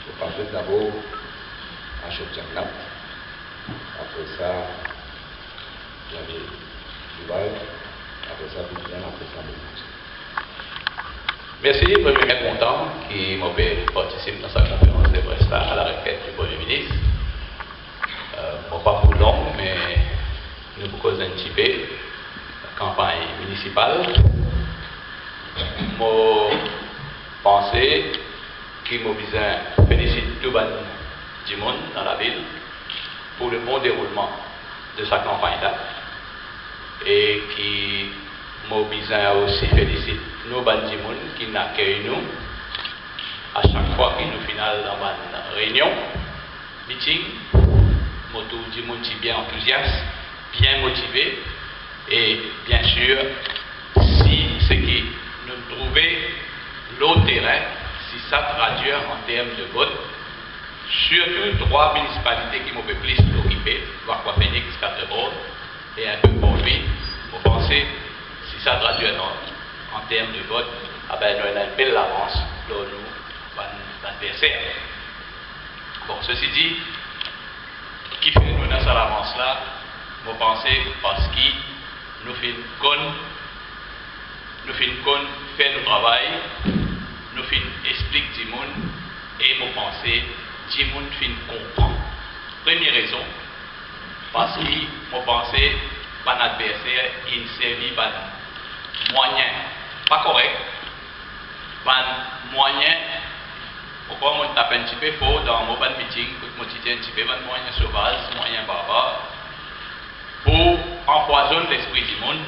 Je passe d'abord à Chotchagnap. Après ça, j'avais Dubaï. Après ça, Bouddha. Après ça, Bouddha. Merci, je suis bien content qui m'a participé dans sa conférence de presse à la requête du Premier ministre. Pas pour long, mais nous beaucoup anticipé la campagne municipale. Je pensais qu'il m'a besoin féliciter tout le monde dans la ville pour le bon déroulement de sa campagne-là et qui m'a besoin aussi féliciter nos bandimons qui nous accueillent nous à chaque fois que nous finissons dans une réunion, meeting, moto du monde bien enthousiaste, bien motivé et bien sûr si ce qui nous trouvons l'autre terrain, si ça traduit en termes de vote, surtout 3 municipalités qui m'ont plus occupé, Wakwa Phoenix, Caterpillar et un peu pour lui, vous pensez si ça traduit en termes de vote, nous avons une belle avance pour nous, l'adversaire. Bon, ceci dit, qui fait nous dans cette avance-là, vous pensez parce que nous faisons faire notre travail, nous expliquer du monde et nous pensez du monde comprendre. Première raison, parce que nous pensons que l'adversaire il servit par moyen pas correct, par moyen, pourquoi on tape un petit peu faux dans mon meeting, pour que un petit peu par moyen sauvage, moyen barbare, pour empoisonner l'esprit du monde,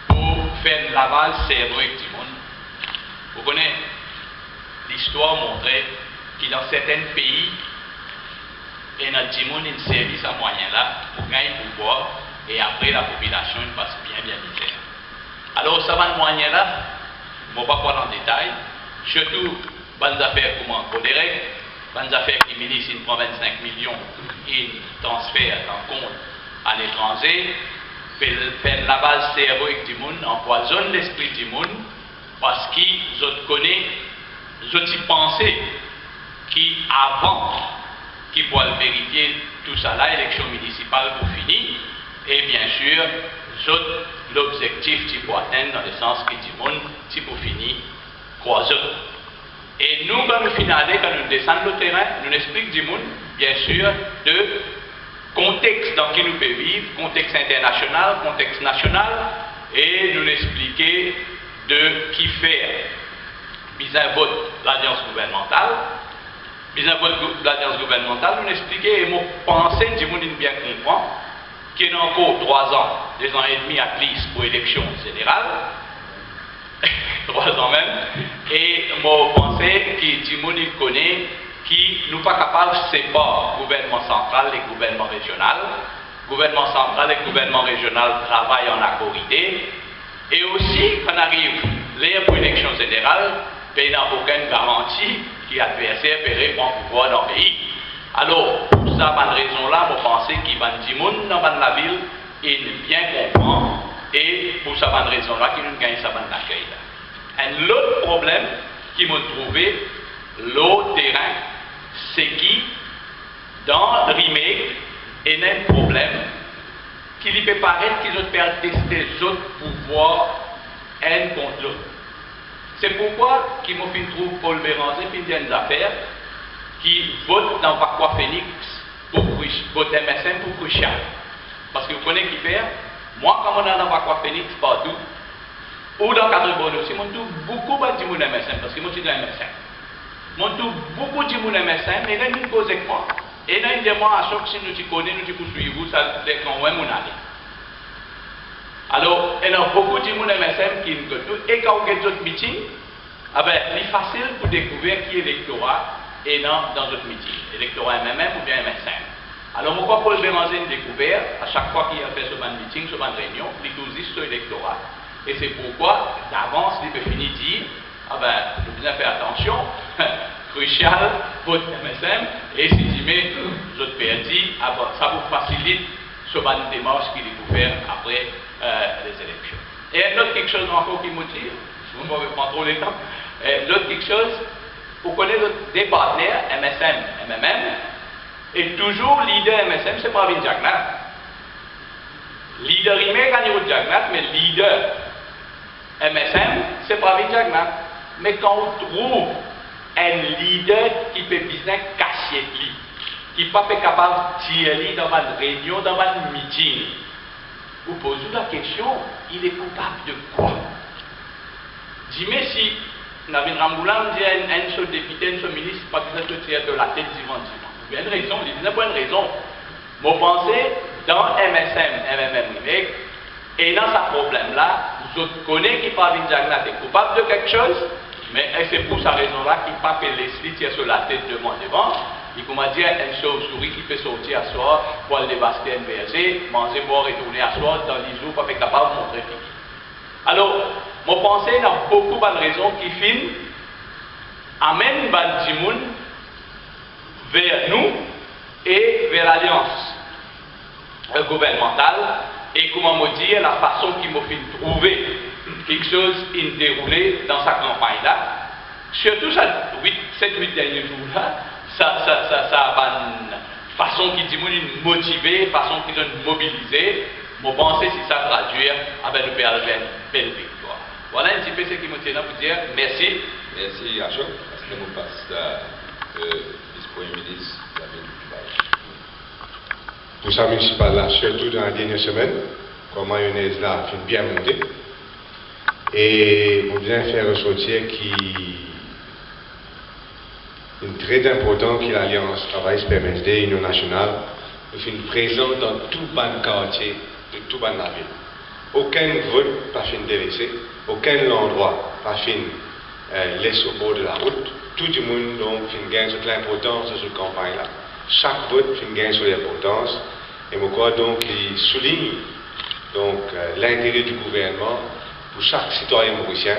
pour faire lavage cerveau du monde. Vous connaissez l'histoire montrait que dans certains pays, et dans le monde, il servit ce moyen-là pour gagner pouvoir et après la population passe bien misère. Alors, ça va le moyen-là, je ne vais pas parler en détail, surtout bonnes affaires comme en Codérec, bonnes affaires qui militent, ils prennent 25 millions, ils transfèrent en compte à l'étranger, faire la base cerveau du monde, empoisonne l'esprit du monde, parce qu'ils connaissent, ils pensent qu'avant qu'ils puissent vérifier tout ça là, élection municipale pour finir, et bien sûr, l'objectif pour atteindre dans le sens que du monde, c'est pour finir, croiser. Et nous, quand nous finissons, quand nous descendons le terrain, nous expliquons du monde, bien sûr, de contexte dans lequel nous pouvons vivre, contexte international, contexte national, et nous expliquons de qui faire. Mis un vote de l'alliance gouvernementale, nous expliquons et nous pensons du monde bien comprendre qu'il y a encore 3 ans, 2 ans et demi à plus pour l'élection générale, 3 ans même, et moi je pense que du monde connaît qui nous pas capable de séparer gouvernement central et gouvernement régional. Gouvernement central et gouvernement régional travaillent en accorité. Et aussi, quand on arrive pour l'élection générale, il n'y a aucune garantie que l'adversaire peut prendre pouvoir dans le pays. Alors, pour cette raison-là, je pense qu'il y a du monde dans la ville et bien comprendre, et pour cette raison-là, qu'il nous gagne sa bonne accueil. Un autre problème qui m'a trouvé, l'autre terrain, c'est qui, dans le remake, il y a un problème qu'il peut paraître qu'ils ont fait tester les autres pouvoirs un contre l'autre. C'est pourquoi qu'il m'a fait trouver Paul Béranger, puis des affaires, qui vote dans Wakwa Phoenix pour vote MSM pour Crucial. Parce que vous connaissez qui fait, moi, quand on est dans Wakwa Phoenix, partout, ou dans Caterpillar aussi, je trouve beaucoup de gens MSM, parce que moi, je suis dans MSM. Je trouve beaucoup de gens MSM, mais il y a une cause avec moi. Et il y a une demande à chaque fois que nous connaissons, nous poursuivons, ça fait qu'on va aller. Alors, il y a beaucoup de gens MSM qui nous connaissent, et quand on a d'autres meetings, il est facile pour découvrir qui est l'électorat et dans d'autres meetings, électorat MMM ou bien MSM. Alors, pourquoi Paul Béranger a découvert, à chaque fois qu'il a fait ce meeting, ce réunion, il dit sur l'électorat. Et c'est pourquoi, d'avance, il peut finir de dire, il faut bien faire attention, Crucial, vote MSM, et si tu mets les autres PND, ça vous facilite ce démarche qu'il faut faire après les élections. Et l'autre quelque chose encore qui motive, je ne vais pas trop le temps, l'autre quelque chose, Vous connaissez des partenaires, MSM, MMM, et toujours leader MSM, c'est pas Pravin Jagannath. Leader IME gagne Jagannath, mais leader MSM, c'est pas Pravin Jagannath. Mais quand on trouve un leader qui peut business caché, qui n'est pas capable de tirer dans une réunion, dans un meeting, vous posez la question, il est coupable de quoi? Dis-moi si Navin Ramboulam dit à un seul député, un seul ministre, pas que ça se tire de la tête dimanche. Il y a une raison, il n'y a pas une raison. Vous pensez, dans MSM, MMM, et dans ce problème-là, vous connaissez qui Pravin Jagannath est coupable de quelque chose, mais c'est pour cette raison-là qu'il ne peut pas les tirer sur la tête devant. Il commence à dire une chauve-souris qui peut sortir à soi pour aller dévaster un verger, manger, boire et tourner à soi dans les jours, pas capable de montrer qui. Alors, mon pensée, il y a beaucoup de raisons qui finissent amènent Bandimoun vers nous et vers l'alliance gouvernementale. Et comment me dire la façon qu'il m'a fait trouver quelque chose in déroulé dans sa campagne-là. Surtout ces 7-8 derniers jours-là, ça a une façon qui dit motiver, façon qui donne mobiliser. Je pense que si ça traduit avec le belle victoire. Voilà un petit peu ce qui me tient à vous dire. Merci. Merci, Achok. Parce que nous passons le vice-premier ministre de la ville du Dubaï. Pour ça municipal là, surtout dans la dernière semaine, comme mayonnaise là, fait bien monter. Et pour bien faire ressortir qui est très important que l'Alliance Travail PMSD, Union Nationale, fait une présence dans tout le quartier de tout la ville. Aucun vote pas fin délaissé, aucun endroit pas fin laissé au bord de la route. Tout le monde donc fin gagne sur l'importance de cette campagne-là. Chaque vote fin gagne sur l'importance. Et je crois donc qu'il souligne donc l'intérêt du gouvernement pour chaque citoyen mauricien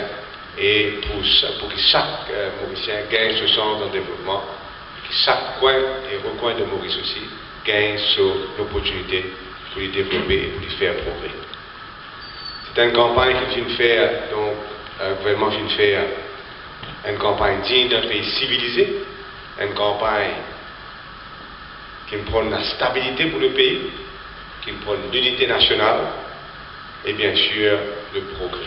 et pour que chaque Mauricien gagne ce sens de développement, et que chaque coin et recoin de Maurice aussi gagne sur l'opportunité pour les développer et pour les faire progresser. C'est une campagne qui vient faire, donc le gouvernement vient faire une campagne digne d'un pays civilisé, une campagne qui prend la stabilité pour le pays, qui prend l'unité nationale et bien sûr le progrès.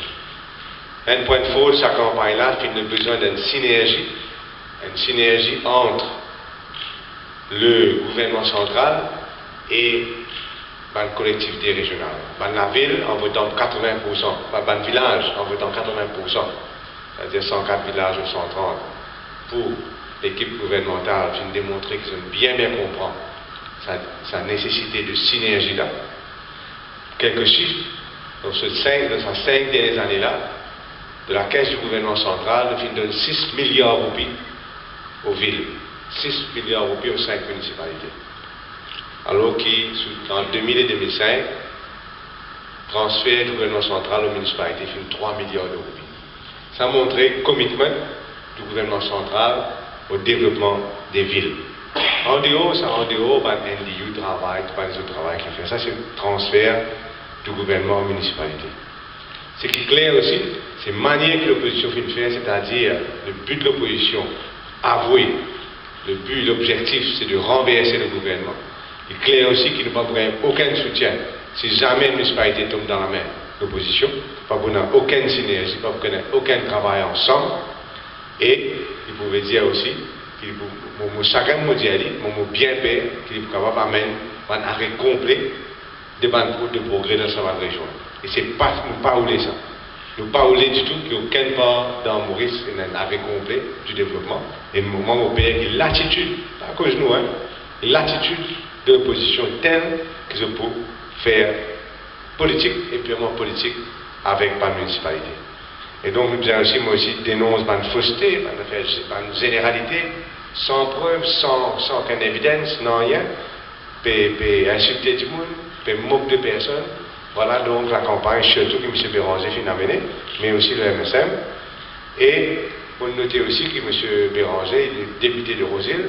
Un point de force, sa campagne-là, il a besoin d'une synergie entre le gouvernement central et la collectivité régionale. Dans la ville, en votant 80%, dans le village, en votant 80%, c'est-à-dire 104 villages ou 130, pour l'équipe gouvernementale, je viens démontrer qu'ils ont bien compris sa nécessité de synergie là. Quelques chiffres, dans ces 5 dernières années-là, de la caisse du gouvernement central, nous donne 6 milliards de roupies aux villes, 6 milliards de roupies aux 5 municipalités. Alors qu'en 2000 et 2005, transfert du gouvernement central aux municipalités fait 3 milliards de roupies. Ça montre le commitment du gouvernement central au développement des villes. En dehors, NDU travail, pas les autres travail qui fait. Ça, c'est le transfert du gouvernement aux municipalités. Ce qui est clair aussi, c'est la manière que l'opposition fait faire, c'est-à-dire le but de l'opposition, avoué, le but, l'objectif, c'est de renverser le gouvernement. Il est clair aussi qu'il ne va pas aucun soutien si jamais la municipalité tombe dans la main de l'opposition, pas aucune synergie, pas aucun travail ensemble. Et il pouvait dire aussi chacun m'a dit, bien payé, qu'il est capable d'amener un arrêt complet de de progrès dans sa région. Et c'est pas, nous pas oublier ça. Nous pas oublier du tout qu'il n'y a aucun part dans Maurice, un arrêt complet du développement. Et le moment où pays l'attitude, pas à cause de nous, l'attitude de l'opposition telle que je peux faire politique et purement politique avec la municipalité. Et donc, nous avons aussi, moi aussi, dénonce une fausseté, une généralité, sans preuve, sans aucune évidence, non rien, peut insulter du monde, peut moquer de personnes. Voilà donc la campagne, surtout que M. Béranger a mené, mais aussi le MSM. Et on noter aussi que M. Béranger, il est député de Rosil,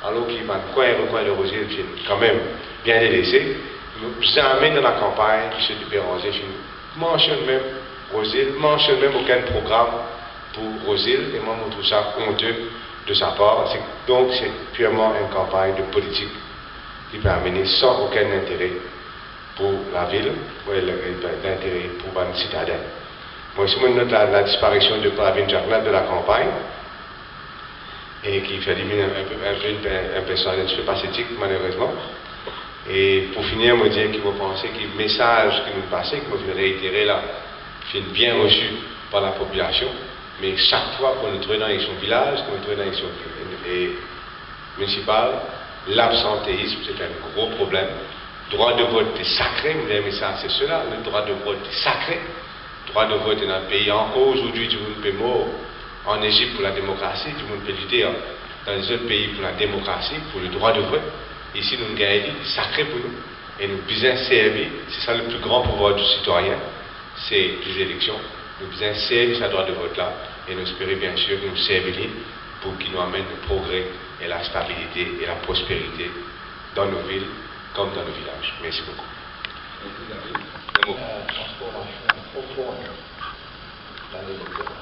alors qu'il va recoin de Rosil, quand même bien délaissé. Jamais dans la campagne, M. Béranger mentionne même Rosil, mentionne même aucun programme pour Rosil, et moi je trouve ça honteux de sa part. Donc c'est purement une campagne de politique qui peut amener sans aucun intérêt pour la ville, ou d'intérêt pour les citadins. Moi, si on note la disparition de Pravin Jagannath de la campagne, et qui fait un personnage un peu pathétique, malheureusement. Et pour finir, je dire qu'il faut penser que le message que nous passons, que nous réitérer là, est bien reçu par la population, mais chaque fois qu'on nous trouve dans l'élection village, qu'on nous trouve dans l'élection municipale, l'absentéisme, c'est un gros problème. Le droit de vote est sacré, mais ça, c'est cela, le droit de vote est sacré. Le droit de vote est dans le pays. Encore aujourd'hui, tout le monde peut mort en Égypte pour la démocratie, tout le monde peut lutter dans les autres pays pour la démocratie, pour le droit de vote. Ici, nous gagnons, c'est sacré pour nous. Et nous besoin servir, c'est ça le plus grand pouvoir du citoyen, c'est les élections. Nous besoin servir ce droit de vote-là, et nous espérons bien sûr nous servir pour qu'il nous amène le progrès et la stabilité et la prospérité dans nos villes comme dans nos villages. Merci beaucoup. Transformation profonde dans l'électorat.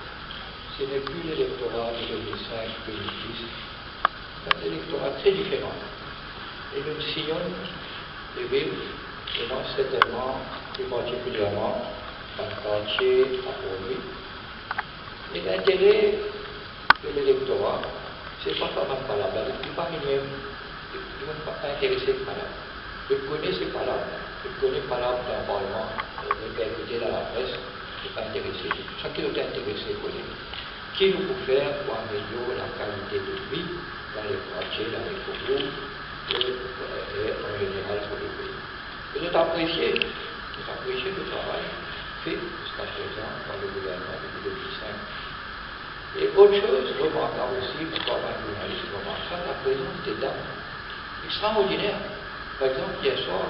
Ce n'est plus l'électorat de 2005-2010, c'est un électorat très différent. Et nous sillonnons les villes, et non certainement, plus particulièrement, dans le quartier à Port-Louis. Et l'intérêt de l'électorat, c'est pas seulement par là, il n'est pas même, ils ne sont pas intéressés par là. Je connais ces paroles, je connais par là dans le Parlement, je vais écouter dans la presse, je ne suis pas intéressé. Chacun est intéressé pour lui. Qui nous peut faire pour améliorer la qualité de vie dans les quartiers, dans les faubourgs, et en général sur le pays. Et nous apprécions le travail fait jusqu'à présent par le gouvernement depuis 2005. Et autre chose, remarquable aussi, comme un journaliste remarquable, la présence des dames extraordinaire. Par exemple, hier soir,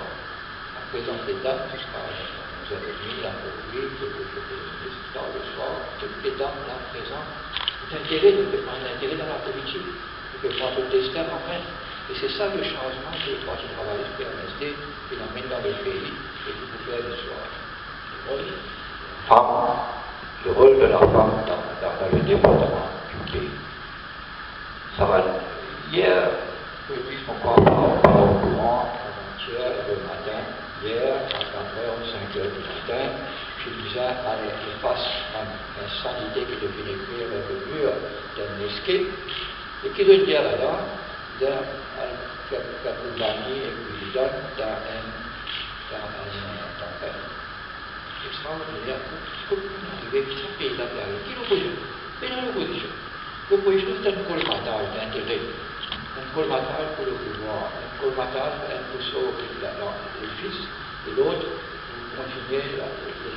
la présence des dames jusqu'à 11h30, la Port-Louis, dans le soir, toutes les dames là présentes, l'intérêt, nous peut prendre l'intérêt dans la politique, nous peut prendre le destin en main. Et c'est ça le changement que le Parti travailliste PMSD, qui l'amène dans le pays et qui peut faire l'histoire. Le rôle de la femme dans le développement du pays. Ça va. Hier, je dis qu'on parle au courant, avant-hier, le matin, hier, à 4h ou 5h du matin, je disais à l'espace sanité qui devait écrire le mur d'un mosquée, et qui veut dire là, qu'un compagnie et puis donne dans un tempête. Extraordinaire. Comment arriver à ce pays-là derrière? Qui l'opposition? Mais non, l'opposition. L'opposition, c'est un colmatage d'intérêt. Un colmatage pour le pouvoir, un colmatage pour un pousseau dans l'édifice, et l'autre pour continuer le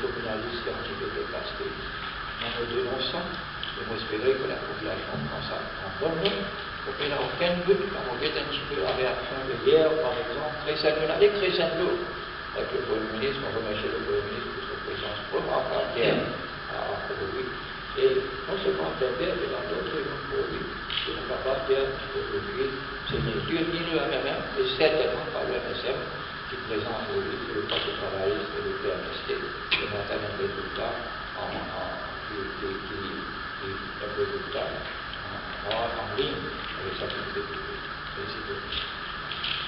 journaliste qui a été casté. Nous dénonçons, et nous espérons que la population prend ça en bonne main. Il n'y a aucun doute, quand on regarde un petit peu la réaction de hier, par exemple, avec Crescendo, avec le Premier ministre, on remercie le Premier ministre pour sa présence remarquable hier à Port-Louis. Et non seulement à Québec, mais dans d'autres régions de Port-Louis, qui sont capables de dire qu'aujourd'hui, c'est ni Dieu ni le MMM, mais certainement par le MSM, qui présente aujourd'hui le Parti travailliste et le PMST, qui montrent un résultat en ligne.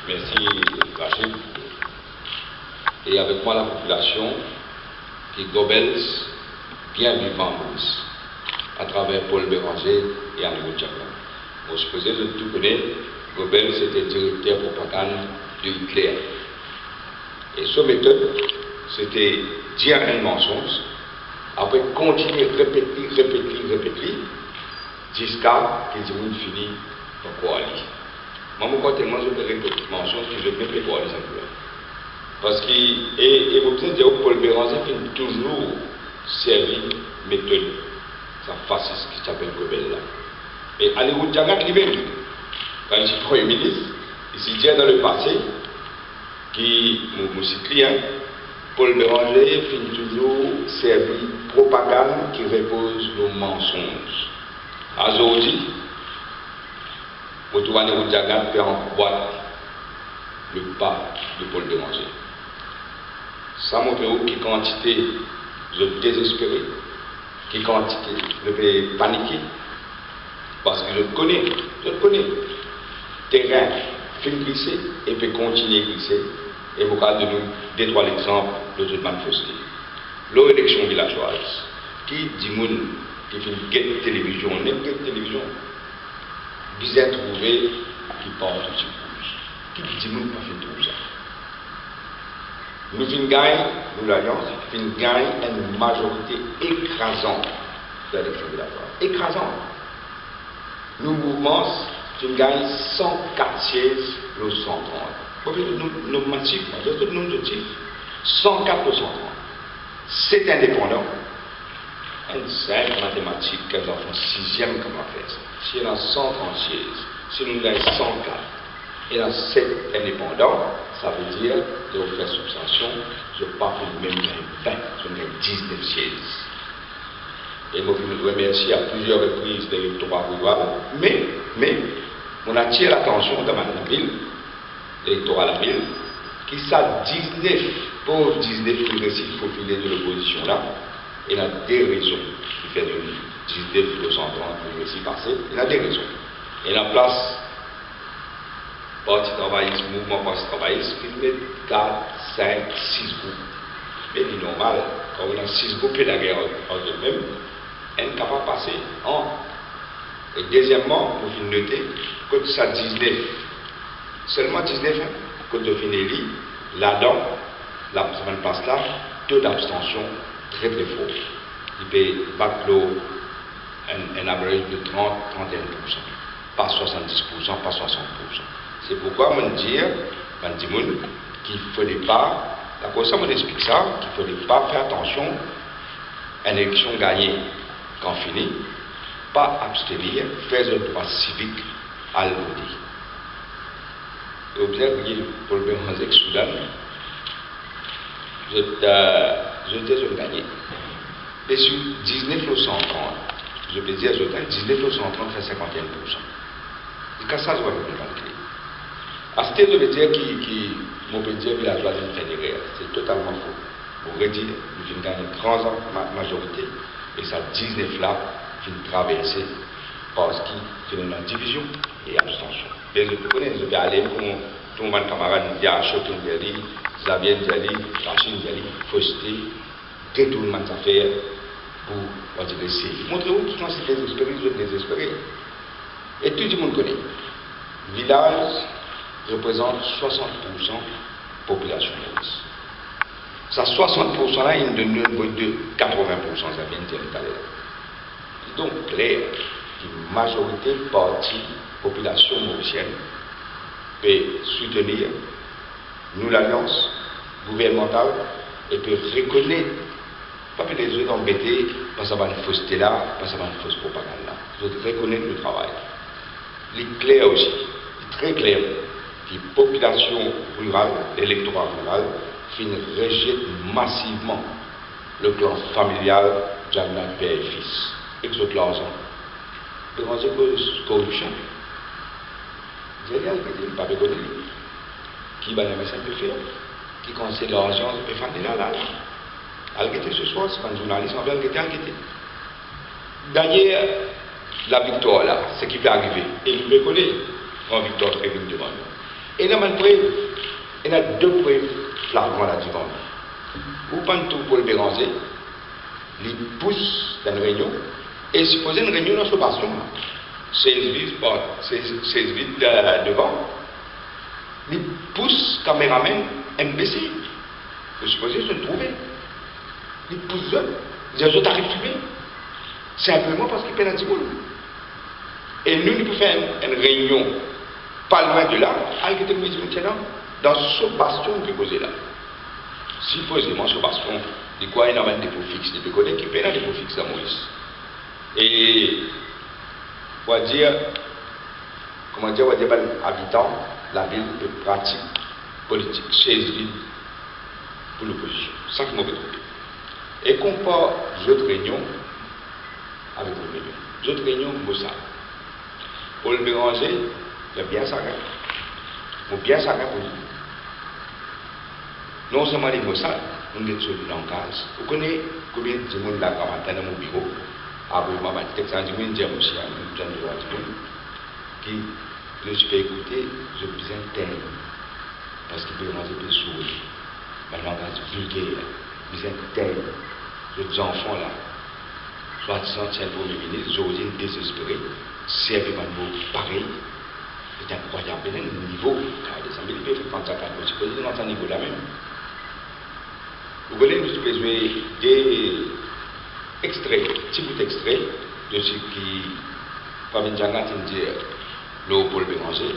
Merci Rachid. Et avec moi la population qui gobels bien vivant à travers Paul Béranger et Amadou Diakra. Vous supposez que tout connaît, Goebbels était directeur propagande de Hitler. Et ce méthode, c'était dire un mensonge, après continuer, répéter, jusqu'à qu'ils aient fini par aller. Moi, tellement je vais répéter mensonge que je ne peux pas aller simplement. Parce que, et vous pouvez dire que Paul Béranger finit toujours servir méthode, ça fasciste qui s'appelle Goebbels là. Et Amadou Diakra lui-même, quand il est Premier ministre, il s'est dit dans le passé, qui me cite, Paul Béranger finit toujours servir propagande qui repose nos mensonges. Aujourd'hui, vous trouvez Amadou Diakra fait en boîte le pas de Paul Béranger. Ça montre qui quantité de désespéré, qui quantité de paniquer, Parce que je connais. Terrain, fait glisser et peut continuer à glisser. Et au cas de nous, deux, trois exemples de toute manifester. L'élection villageoise, qui dit moun, qui fait une télévision, n'importe quelle télévision, bien trouvé, qui porte un petit pouce. Qui dit moun, pas fait tout ça. Nous finissons gagner, nous l'alliance, finissons gagner une majorité écrasante de l'élection villageoise. Écrasante. Nous mouvements, finissons gagner 104 sièges, le 130. Nous motifs, tout le monde de tif, 104 au 130. C'est indépendant. Une simple mathématique, qu'elles en font 6e comme on fait ça. Si on a 130 sièges, si nous gagnons 104, et dans 7 indépendants, ça veut dire que vous faites substantion, je ne pas pour même 20, je gagne 19 sièges. Et moi, je vous remercie à plusieurs reprises de l'électorat rural, mais on attire l'attention de Mme Ville, l'électorat de la ville, qui ça 19, pauvres 19 progressifs populaires de l'opposition là, il y a des raisons qui fait 19 230 progressifs passés, il y a des raisons. Et la place, parti travailliste, mouvement parti travailliste, il met 4, 5, 6 groupes. Mais c'est normal, quand on a 6 groupes et la guerre en eux-mêmes, on est capable de passer en. Et deuxièmement, pour finir noter, quand ça 19, seulement 19, quand on finit là-dedans, la semaine passe là, taux d'abstention très très fort. Il peut battre un average de 30-31%, pas 70%, pas 60%. C'est pourquoi on dit qu'il ne fallait pas, d'accord, ça on explique ça, qu'il ne fallait pas faire attention à une élection gagnée quand finie, pas abstenir, faire un droit civique à le voter. Et observez pour le Bénin Soudan, je gagné. Et sur 19 ou 130, je peux dire, je gagne 19 ou 130 fait 51%. Et quand ça, je vais vous calculer. À ce stade, je veux dire mon petit villageois derrière. C'est totalement faux. Vous redire, nous venons gagner une grande majorité. Et ça, 19 là, viennent traverser parce qu'il y a une division et abstention. Et je connais, je vais aller comme tout le monde camarade me dit, Chokin Djali, Zabien Djali, Rachid Djali, Fosté, que tout le monde a fait pour essayer. Montrez-vous qui sont ces désespérés, je vais désespérer. Et tout le monde connaît. Village représente 60% de la population. Ça 60% là, il donne de 80%, ça vient de l'Italie. Donc, clair, une majorité partie population mauricienne peut soutenir nous l'alliance gouvernementale et peut reconnaître, pas que les autres embêtés, parce que ça va une fausseté là, parce que ça va une fausse propagande là. Je reconnais le travail. Il est clair aussi, il est très clair, que la population rurale, l'électorat rural, rejette massivement le clan familial Jamna père et fils. Et que ce l'argent. Et quand c'est corruption, j'ai dit, il ne pas reconnaître. Qui va le médecin peut faire? Qui conseille l'argent peut faire là. Algueté ce soir, c'est pas un journaliste, on va algueté. D'ailleurs, la victoire là, ce qui peut arriver, et il peut connaître en victoire très vite devant nous. Et là, il y a deux preuves flagrants là devant nous. Ou pas tout pour le Béranger, il pousse dans une réunion, et supposez une réunion dans ce bastion là. 16 vides devant. Il pousse caméraman MBC. Je suppose se trouver. Il pousse eux. Les autres arrivent filmer. Simplement parce qu'il paie la tiboule. Et nous, nous pouvons faire une réunion pas loin de là, avec des ministres maintenant, dans ce bastion que vous posez là. Supposément, ce bastion, de quoi il y a un dépôt fixe, il peut connaître qu'il paie un dépôt fixe à Maurice. Et on va dire, comment dire, habitants, la ville de pratique politique, chaise vide pour l'opposition. C'est ça qui m'a trouvé. Et compare d'autres réunions avec nos réunions. D'autres réunions, Moussa. Pour le Béranger, il y a bien ça. Il bien ça pour lui. Non seulement les Moussa, on est sur le langage. Vous connaissez combien de monde là dans mon bureau? Après, maman, texte, je me dis aussi, qui je suis fait écouter, je besoin d'être parce qu'il peut manger des souris. Ma langage vulgaire, besoin d'être. Les enfants là, soit disant, tiens, le Premier ministre, j'ose désespéré, c'est un mot pareil, c'est incroyable, le niveau, car les amis, ils peuvent prendre ça quand même, c'est pas dans ce niveau-là même. Vous voulez nous jouer des extraits, petits bouts d'extraits de ce qui, comme une jangate indien, le Paul Béranger,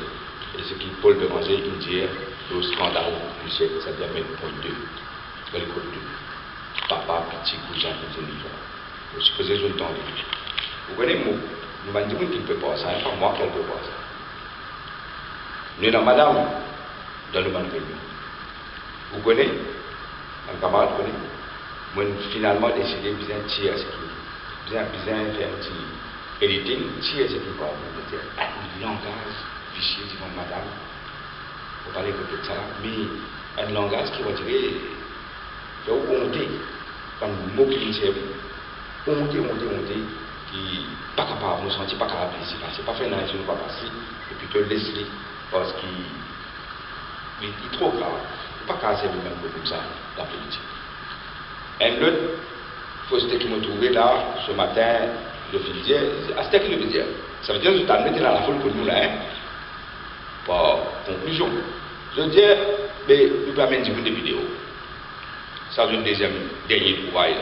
et ce qui Paul Béranger indien, le scandale du siècle, ça devient point 2, le code 2. Papa, petit cousin, petit niveau. Je suppose que je l'entends. Vous voyez, nous m'avons dit qu'il ne peut pas ça, pas moi qui ne peut pas ça. Nous sommes madame dans le banque. Vous connaissez, un camarade connaît, moi finalement décidé de bien tirer ce qui bien faire un petit editing, tirer ce qui va. Un langage fichier, disons madame, vous parlez de ça, mais un langage qui va dire, il faut honter, comme mot qui dit, honter, qui pas capable, nous sentir pas capable ici, c'est pas fait dans les pas passer, et puis te laisser, parce qu'il est trop grave, pas casser lui-même comme ça, la politique. Un autre fausseté qui m'a trouvé là, ce matin, je vais dire, c'est ce qu'il veut dire. Ça veut dire que je t'ai mis dans la foule pour nous là, par conclusion. Je veux dire, mais nous pouvons même dire des vidéos. Ça, c'est une dernier travail.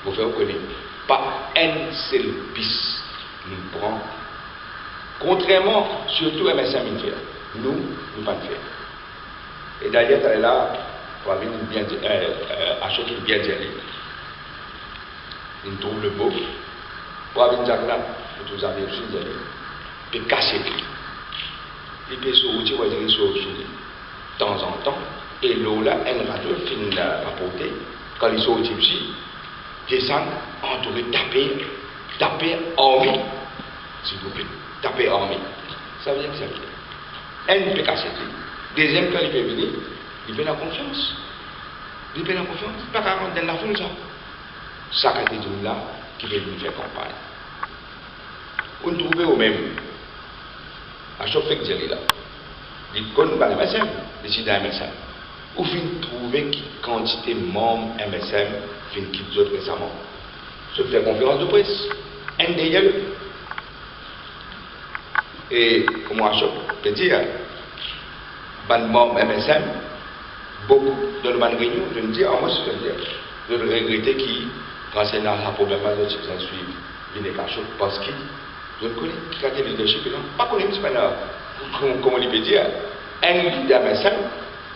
Vous faire connaître. Pas un seul piste nous prend. Contrairement, surtout MSM, nous ne pas le faire. Et d'ailleurs, elle est là, pour avoir bien acheter bien dire. Il trouve le mot. Pour avoir une diagramme, vous avez aussi dit, puis casser. Il peut se retirer, il se retirer de temps en temps. Et l'eau là, elle radio finit rapporter. Quand ils sont au Tipsi, descendent, entourés, taper armée, s'il vous plaît, taper armée. Ça veut dire que c'est un peut casser. Deuxième, quand il peut venir, il fait la confiance. Il fait la confiance. Pas qu'à rentrer dans la foule, ça. Ça, quand il dit là, qui veut nous faire campagne. On trouve au même, à chaque fois que j'ai là, il connaît pas le MSM, il décide d'un MSM. Ou fin trouver quantité de membres MSM fin quitte d'autres récemment. Je fais conférence de presse. Un d'ailleurs. Et comment je peux dire, ban membres MSM, beaucoup dans le réunion, je me dis, moi je veux dire, je regretter qui, quand c'est dans la problème de ce que suivre, il n'est pas chaud parce que je ne connais pas le leadership, pas connu, c'est pas là. Comment il peut dire, un leader MSM,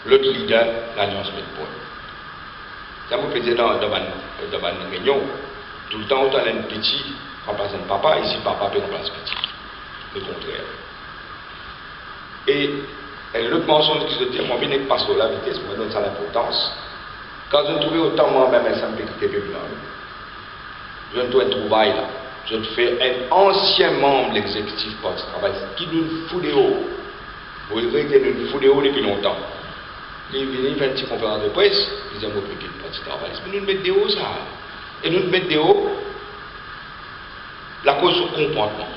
l'autre leader, l'Alliance Medpoint. Ça me faisait dans une réunion, tout le temps, autant un petit remplace un papa, ici papa peut remplacer petit. Le contraire. Et l'autre mensonge qui se dit, moi, je ne passe pas la vitesse, moi, je donne ça l'importance. Quand je trouvais autant moi-même un simple qui était blanc, je ne dois trouver là. Je fais un ancien membre de l'exécutif Parti Travail qui nous fout des hauts. Vous voyez qu'il nous fout des hauts depuis longtemps. Il vient faire une petite conférence de presse, il dit, moi, je ne Parti Travail. Mais nous mettons des hauts, ça. Et nous mettons des hauts, la cause du comportement.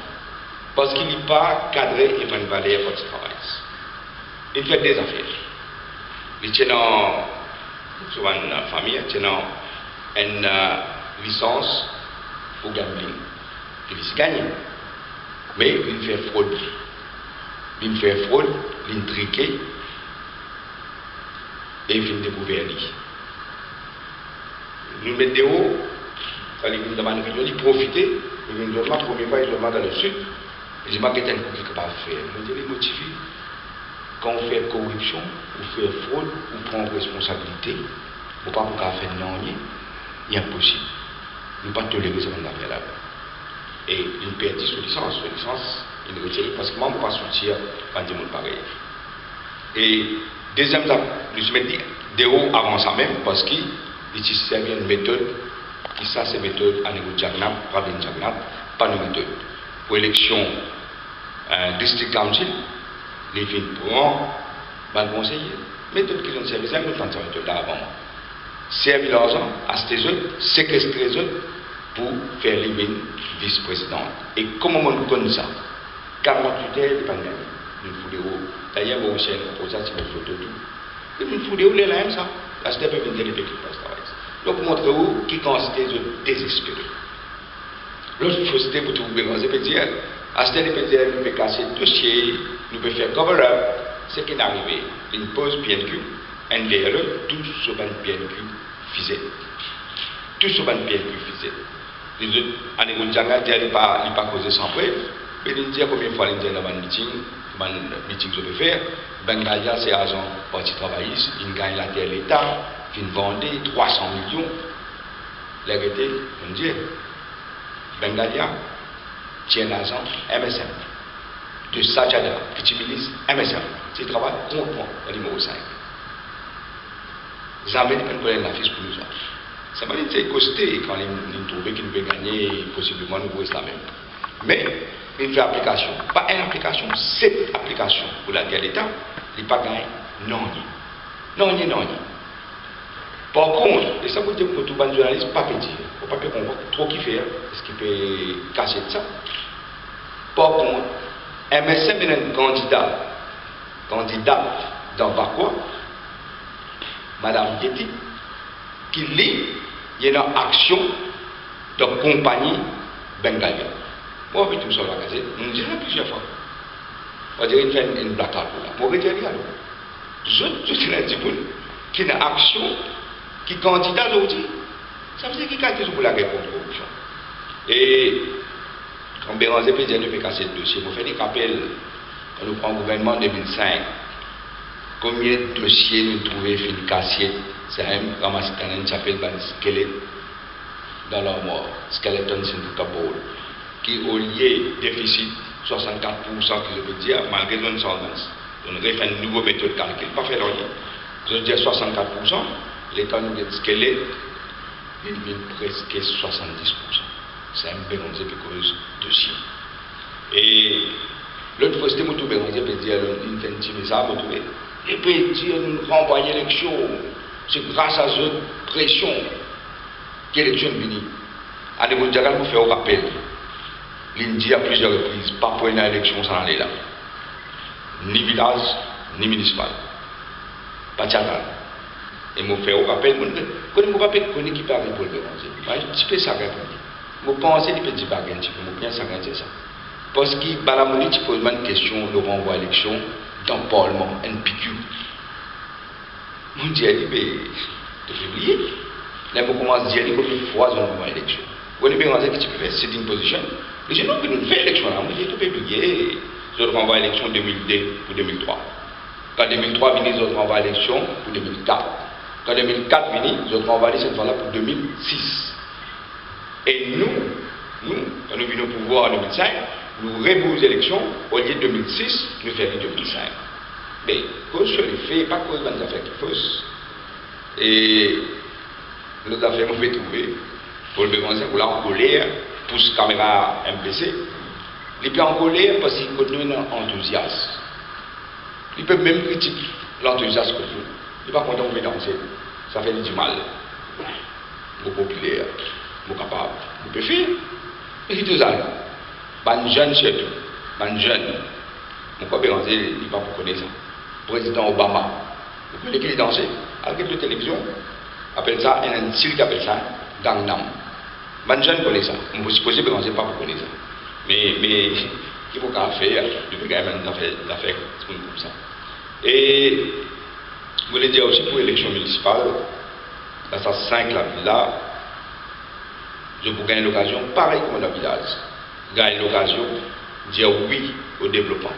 Parce qu'il n'est pas cadré et pas une valeur Parti Travail. Il fait des affaires. Il tient souvent une famille, il tient une licence pour gambling. Il se gagne. Mais il fait fraude. Il fait fraude, il trique et il fait découvrir. Nous mettons des hauts, il demande de profiter. Il me demande combien de fois il demande dans le sud. Il dit, je ne peux pas faire. Je dis, motivé. Quand on fait corruption, on fait fraude, on prend responsabilité, on ne peut pas faire non, il est impossible. Nous ne pouvons pas tolérer ce qu'on a fait là. Et il perd sous licence, il retire parce que moi, je ne peux pas soutenir quand il est pareil. Et deuxième, je me dis des hauts avant ça même parce qu'il utilise une méthode, qui ça c'est méthode à niveau de Jagnam, pas une Jagnam, pas une méthode. Pour l'élection district council, les filles prennent le conseiller. Méthode qui donne service, nous faisons cette méthode là avant. Servir l'argent, acheter les autres, séquestrer les autres, pour faire les vice-présidente. Et comment on connaît ça? 48 heures de pandémie. D'ailleurs, vous aussi, pour ça, c'est une photo tout. Et vous foutez où les lèvres, ça? Là, c'était pas une télé qui passe travail. Donc, pour montrer où qui constate de désespéré. L'autre chose, c'était pour trouver dans les pédiens. À ce pédiens, nous pouvons casser le dossier, nous pouvons faire cover-up. Ce qui est arrivé, une pause PNQ, un derrière tout sur le PNQ physique. Tout sur le PNQ physique. Les autres, en écoutant, il n'est pas causé sans preuve. Mais il dit combien de fois il dit dans un meeting que je peux faire. Bengalia, c'est agent parti travailliste, il gagne la terre l'État, il vendait 300 millions. L'arrêté, on dit, Bengalia tient l'argent MSM. De Sajada, petit ministre MSM. C'est travail contre moi, le numéro 5. Jamais ne peut la fiche pour nous. Ça m'a dit que c'est costé quand ils trouvaient qu'ils pouvaient gagner, possiblement nous pouvons la même. Mais, il fait application. Pas une application, 7 applications pour laquelle l'État, il n'a pas gagné. Non. Par contre, et ça veut dire que tout le journaliste, pas peut dire. Il ne faut pas qu'on voit trop qui fait, est-ce qu'il peut cacher de ça. Par contre, MSM est un candidat dans Bakwa, Madame Yeti, qui lit, il y a une action de compagnie Bengalia. Moi, je vais tout sur la gazette, nous disons plusieurs fois. On dirait qu'il fait une blague là. Moi, je vais dire, je suis un petit peu qui a une action qui est candidat aujourd'hui. Ça veut dire qu'il est pour la guerre contre la corruption. Et quand Béranger peut dire, nous fait casser le dossier, on fait des rappels, quand nous prenons le gouvernement en 2005, combien de dossiers nous trouvons fin cassés, c'est un ramasse qui s'appelle un squelette dans leur mort, skeleton syndicat board, qui au lieu déficit 64%, que je veux dire, malgré l'insolvence. On aurait fait une nouvelle méthode de calcul, pas fait rien. Je veux dire 64%, l'État nous dit squelette, il vient presque 70%. C'est un Béranger qui cause dossier. Et l'autre fois, c'était mon tout Béranger qui dit, il fait un petit message, et puis il dit, nous renvoyons l'élection. C'est grâce à cette pression que l'élection est venue. À des mondiales, vous faites un rappel. Il dit à plusieurs reprises, pas pour une élection sans aller là. Ni village, ni municipal. Pas de chagrin. Et je fais un rappel, quand je ne pas connaître qui parle pour le Béranger. Je suis un peu chagrin. Je pense que je petit bagage, je bien ça. Parce que Balamoni, tu poses une question, le renvoi à l'élection dans le Parlement, NPQ. Je dis, mais tu fais oublier. Là, je commence à dire, combien de fois on renvoie à l'élection. Vous avez pensé que tu peux faire sitting position. Je dis, non, que nous faisons l'élection là. Je dis, tu peux oublier. Je renvoie à l'élection 2002 pour 2003. Quand 2003 vient, je renvoie à l'élection pour 2004. Quand 2004 vient, je renvoie à l'élection cette fois-là pour 2006. Et nous, quand nous venons au pouvoir en 2005, nous rebousons l'élection, au lieu de 2006, nous faisons 2005. Mais, cause sur les faits, pas cause des affaires qui faussent. Et nos affaires m'ont fait trouver, pour le Béranger, pour là en colère, pour ce caméra MPC. Il peut en colère parce qu'il continue dans l'enthousiasme. Il peut même critiquer l'enthousiasme que nous. Il n'est pas content de danser. Ça fait du mal. Beaucoup populaire. Vous capable, vous pouvez faire. Et c'est tout ça. Les jeunes, surtout. Les jeunes. Pourquoi Béranger, il ne va pas connaître ça. Président Obama. Vous connaissez qui est dansé avec la télévision. Appelle ça, un style qui appelle ça Gangnam. Les jeunes connaissent ça. On peut supposer que Béranger ne pas connaître ça. Mais, il faut qu'à faire, il faut quand même l'affaire comme ça. Et, je voulais dire aussi pour l'élection municipale, dans sa 5 là, je vous gagne l'occasion, pareil comme dans le village, gagne l'occasion de dire oui au développement.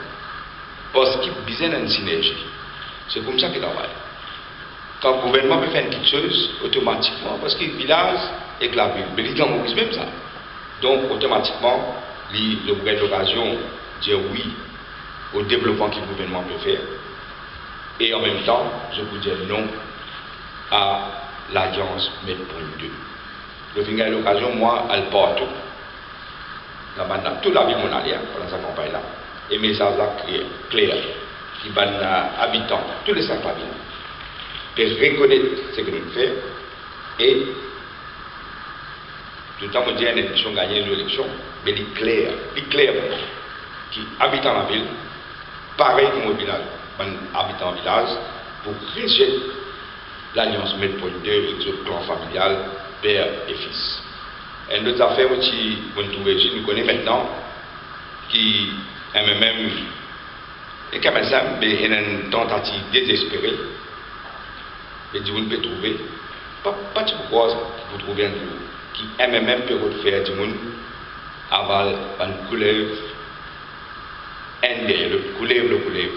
Parce qu'il y a besoin d'une synergie. C'est comme ça qu'il travaille. Quand le gouvernement peut faire quelque chose, automatiquement, parce que le village est la ville, mais il y a même ça. Donc, automatiquement, je vous gagne l'occasion de dire oui au développement que le gouvernement peut faire. Et en même temps, je vous dis non à l'alliance MED.2. Je vais gagner l'occasion, moi, à le porter. Toute la vie, mon allié, pendant sa campagne-là. Et message là clair, qui va habitants, tous les 5 villes, de reconnaître ce que nous faisons et tout le temps, on dit une élection, gagner une élection, mais il est clair, qui habite dans la ville, pareil comme au village, habitant au village, pour rejeter l'alliance Medpoint 2 et le clan familial, père et fils. Et une autre affaire aussi, nous connaissons maintenant, qui est même, et quand même ça, mais il y a une tentative désespérée, et du monde peut trouver, pas de pourquoi vous trouvez un jour, qui aime même peut faire du monde, avant une couleur, le couleuvre,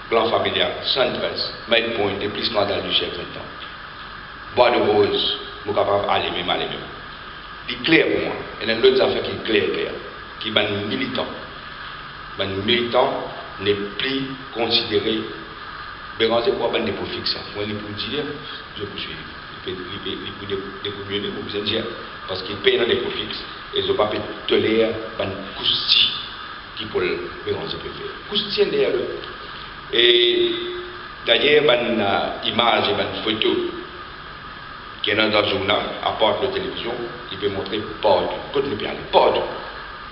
plan familial, 113, Medpoint, le plus scandale du chef maintenant. Bois de rose, je suis capable d'aller même. C'est clair pour moi. Il y a une autre affaire qui est claire, qui est un militant. Un militant n'est plus considéré. Mais c'est quoi un dépôt fixe? Moi, il peut dire, je poursuis. Il peut découvrir, vous dire, parce qu'il paye dans les dépôts fixes. Et ils n'ont pas pu tolérer un cousti qui peut le faire. Cousti derrière eux. Et d'ailleurs, une image et une photo qui est dans le journal, à part de télévision, il peut montrer Port. Quand nous pouvons aller Port,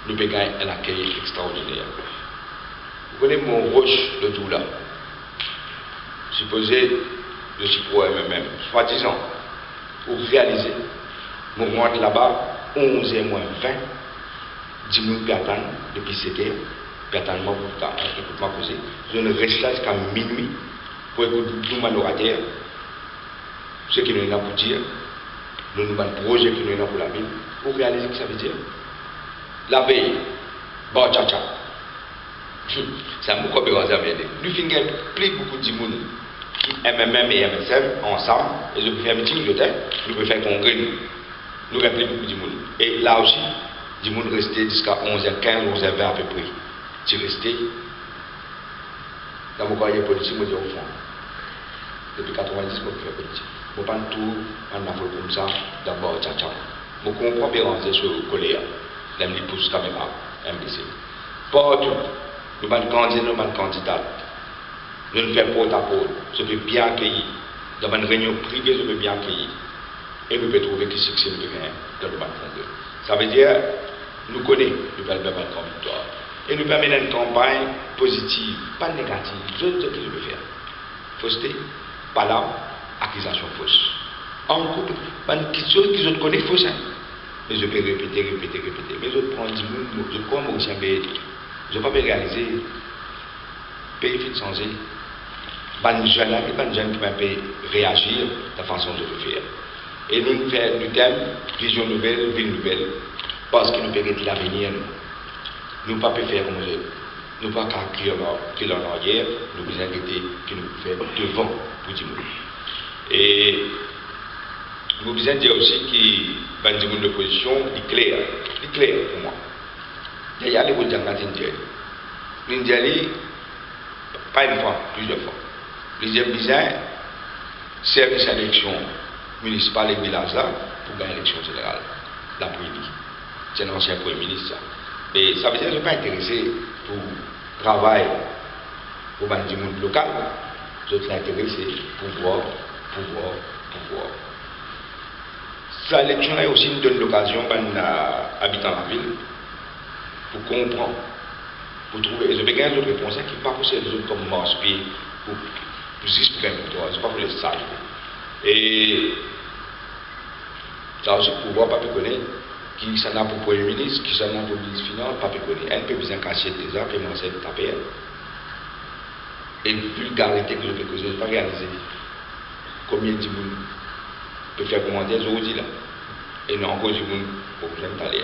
nous pouvons gagner un accueil extraordinaire. Vous connaissez mon roche de tout là. Supposé, je suis pour moi-même, soi-disant, pour réaliser, mon rentre là-bas, 11h moins 20, 10 minutes d'attente depuis 7 heures, d'attente pour m'accuser. Je ne reste là jusqu'à minuit pour écouter tout mon orateur. Ce qui nous est là pour dire, nous avons un projet qui nous est là pour la ville, pour réaliser ce que ça veut dire. La veille, bon tcha-tcha. C'est un mot qu'on peut regarder. Nous finissons plus beaucoup de monde qui MMM et MSM ensemble, et je peux faire un meeting de tête, nous pouvons faire un congrès, nous rappelons beaucoup de monde. Et là aussi, du monde resté jusqu'à 11h15, 11h20 à peu près. C'est resté dans mon carrière politique, je me dis au fond. Depuis 90, je fais politique. Je ne pas tout en Afrique comme ça, d'abord, tcha-tcha. Je comprends bien sur le colère. Je me pousse quand même à MBC. Pas tout. Nous sommes candidats, nous sommes candidats. Nous ne faisons porte à porte. Je peux bien accueillir. Dans une réunion privée, je peux bien accueillir. Et nous pouvons trouver qui succès nous gagnons dans le banc. Ça veut dire, nous connaissons, nous pouvons faire une victoire. Et nous pouvons mener une campagne positive, pas négative. Je sais ce que je veux faire. Fausseté, pas là, accusation fausse. En couple, quelque chose que je connais fausse. Mais je peux répéter. Mais je prends 10 minutes, je crois moi aussi, mais je ne peux pas réaliser. Pays fit changer. Les jeunes qui peuvent réagir de la façon dont je veux faire. Et nous faisons du thème vision nouvelle, ville nouvelle, parce que nous pouvons l'avenir. Nous ne pouvons pas faire comme eux. Nous ne pouvons pas crier en arrière, nous pouvons arrêter que nous faisons devant pour dire. Et nous pouvons dire aussi que le de l'opposition est clair pour moi. Il y a les autres gens qui ont dit, pas une fois, plusieurs fois. Deuxième bizarre, service à l'élection municipale et village là pour gagner l'élection générale, l'après-midi. C'est un ancien Premier ministre. Et ça veut dire que je ne suis pas intéressé pour travailler pour le monde local. Je suis intéressé pour pouvoir. Cette élection là aussi nous donne l'occasion aux habitants de la ville pour comprendre, pour trouver. Et je vais gagner d'autres réponses qui ne sont pas pour les autres comme Marseille pour juste pour gagner. Ce n'est pas pour les sages. Et ça aussi pour pouvoir pas connaître qui s'en a pour Premier ministre, qui s'en a pour ministre des Finances, pas connaître. Elle peut bien casser des arbres et manger de taper. Et vulgarité que je peux causer, je ne vais pas réaliser. Combien de monde peut faire commentaire aujourd'hui là? Et non, encore du monde pour que j'aime parler.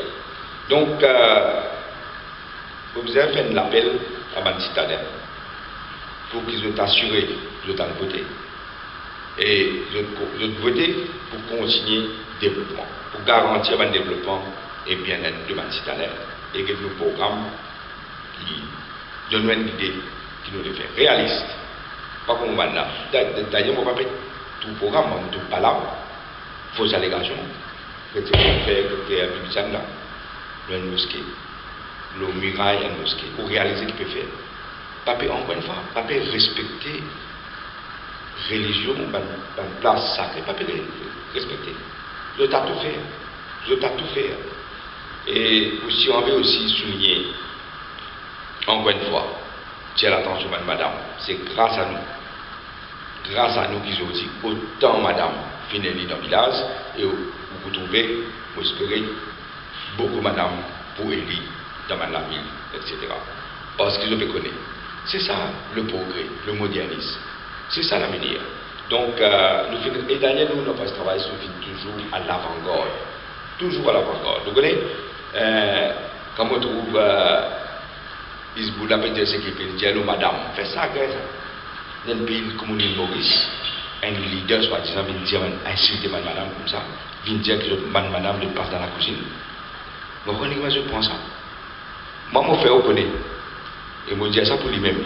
Donc, vous avez fait un appel à ma citadelle pour qu'ils soient assurés de ta voter. Et je voter pour continuer le développement, pour garantir le développement et bien-être de ma citadelle. Et que nos programmes qui donnent une idée qui nous les fait réaliste. Pas comme on là. D'ailleurs, on ne va pas tout le programme, on ne pas là. Fausse allégation. Que tu peux faire le Bibisanga, le mosquée, le muraille et le mosquée, pour réaliser ce qu'il peut faire. Pas encore une fois, pas respecter religion, une place sacrée, pas respecter. Je t'ai tout fait. Et aussi, on veut aussi souligner, encore une fois, tiens l'attention, madame, c'est grâce à nous qu'ils ont dit autant madame finit dans le village, et vous trouvez, vous espérez, beaucoup madame pour élire dans la ville, etc. Parce qu'ils ont fait connaître. C'est ça le progrès, le modernisme. C'est ça la manière. Donc, et d'ailleurs, nous, notre travail se fait toujours à l'avant-garde. Toujours à l'avant-garde. Vous connaissez, quand on trouve Isboula, peut-être ce qui fait dire, madame, fais ça, dans le pays comme l'île Maurice, un leader, soi-disant, vient dire, insulter madame comme ça, vient dire que madame ne passe dans la cuisine. Vous comprenez comment je prends ça? Moi, je me fais reconnaître. Et je dis ça pour lui-même.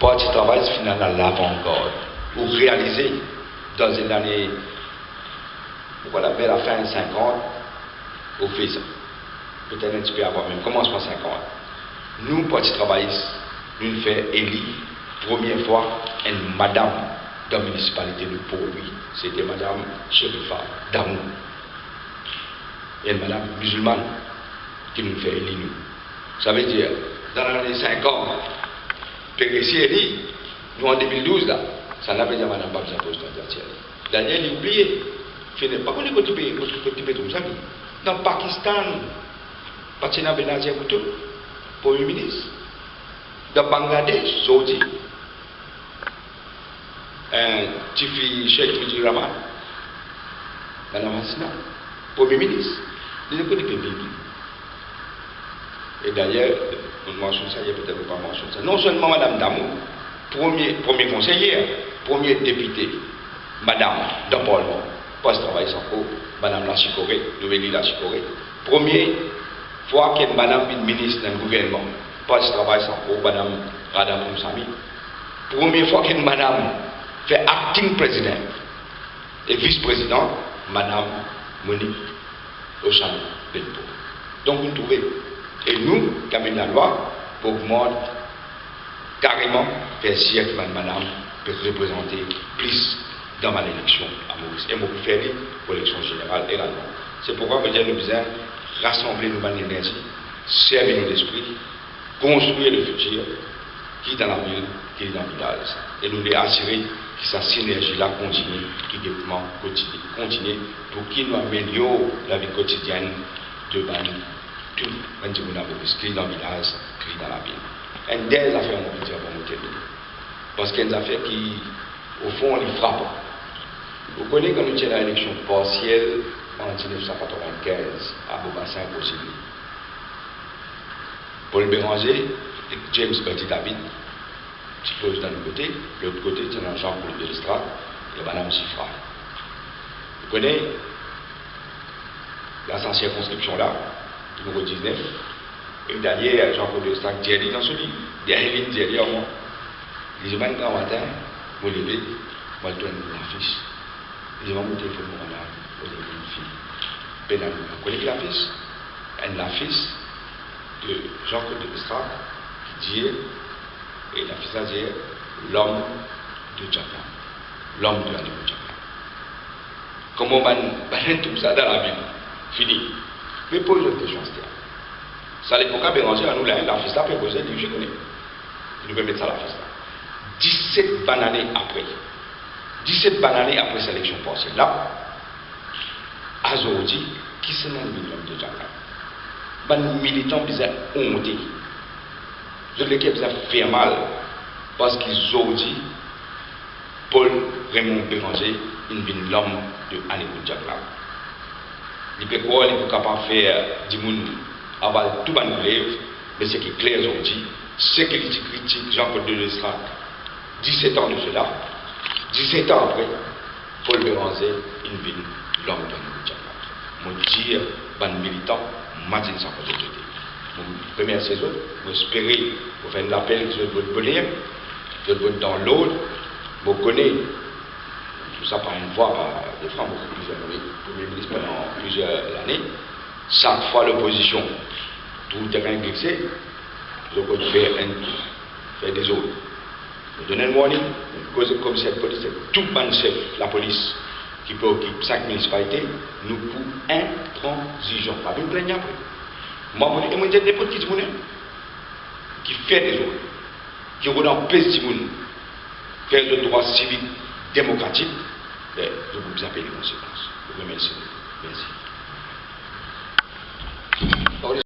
Parti travail final à l'avant-garde. Ou réaliser dans une année, voilà, vers la fin 50, au fait ça. Peut-être un petit peu avant même. Commencement 50. Nous, parti travail, nous faisons élire, première fois, une madame dans la municipalité de Pau-Louis. C'était madame Chérifa Damou. Et une madame musulmane qui nous fait élire nous. Ça veut dire, dans l'année 50, Péressi est dit, nous en 2012, là, ça n'a pas dit à madame pas besoin de poste entière. Daniel, il oublié. Il n'est pas connu que tu peux tout ça. Dans le Pakistan, Patina Benazir Bhutto, Premier ministre. Dans le Bangladesh, Saudi. Tifi Sheikh Mujibur Rahman. Madame Hassina, Premier ministre. Il n'est pas connu que et d'ailleurs, on mentionne ça, il y a peut-être pas mentionné ça. Non seulement Madame Damou, premier conseiller, premier député, Madame dans le Parlement, poste travail sans cours, Madame Lachikoré, nouvelle Lachikoré. Première fois que Madame est ministre dans le gouvernement, poste travail sans cours, Madame Radha Poumsami. Première fois que Madame fait acting président et vice-président, Madame Monique Oshane Belpo. Donc vous trouvez. Et nous, quand même la loi, augmente carrément vers siècle, madame, peut représenter plus dans ma élection à Maurice. Et moi, faire pour l'élection générale également. C'est pourquoi nous avons besoin de rassembler nos énergies, servir nos esprits, construire le futur qui est dans la ville, qui est dans le village. Et nous les assurer que cette synergie-là continue, qui développement continue, pour qu'il nous améliore la vie quotidienne de Bani. Tout, même si vous avez écrit dans le village, écrit dans la ville. Et des affaires, on peut dire, pour nous terminer. Parce qu'il y a des affaires qui, au fond, les frappent. Vous connaissez quand nous avons l'élection partielle en 1995 à Beaubassin possible. Paul Béranger et James Bertie David, qui posent d'un côté, de l'autre côté, c'est un Jean-Paul de l'Estrade et Madame Sifra. Vous connaissez la circonscription-là, numéro 19, et d'ailleurs, Jean-Paul de l'Estrade dit dans ce livre, il y a Hélène dit à moi, il dit, grand matin, je me lever, je me donne l'affiche. Il dit, mon téléphone, mon madame, je donne une fille. Pénal, vous connaissez l'affiche? Une affiche de Jean-Paul de l'Estrade qui dit, et l'affiche a dit, l'homme de Japan. L'homme de la de Japan. Comment on tout ça dans la Bible? Fini. Mais pose une question, c'est ça. L'époque à Béranger, à nous, l'affiche là, peut poser, je connais. Il nous mettre ça à l'affiche là. 17 années après. 17 années après cette élection partielle là, Azordi, qui se nomme l'homme de Japan? Les militants bizarres ont honte. L'équipe bizarre fait mal parce qu'ils ont dit Paul Raymond Béranger, il est l'homme de Anékou Japan. Il peut croire qu'il est capable de faire du monde avant tout le monde, mais ce qui est clair aujourd'hui, c'est qu'il critique Jean-Paul de l'Estrade. 17 ans de cela, 17 ans après, Paul Béranger, il est l'homme de Anékou Japan. Je dis, les militants, je dis ça pour aujourd'hui. Je remercie les autres, j'espère vous faire un appel sur votre bonheur, de votre dans l'autre, vous connaissez tout ça par une fois, par des francs, beaucoup plusieurs Premier ministre pendant plusieurs années. Chaque fois l'opposition, tout le terrain glissé, vous pouvez faire des autres. Vous donnez le warning, vous posez comme cette police, tout le chef, la police, qui préoccupe 5 municipalités, nous pour intransigeants. Pas de plaigner après. Moi, je dis n'importe qui fait des autres, qui redonne plus de monde, faire le droit civique démocratique, je vous appelle les conséquences. Je vous remercie. Merci.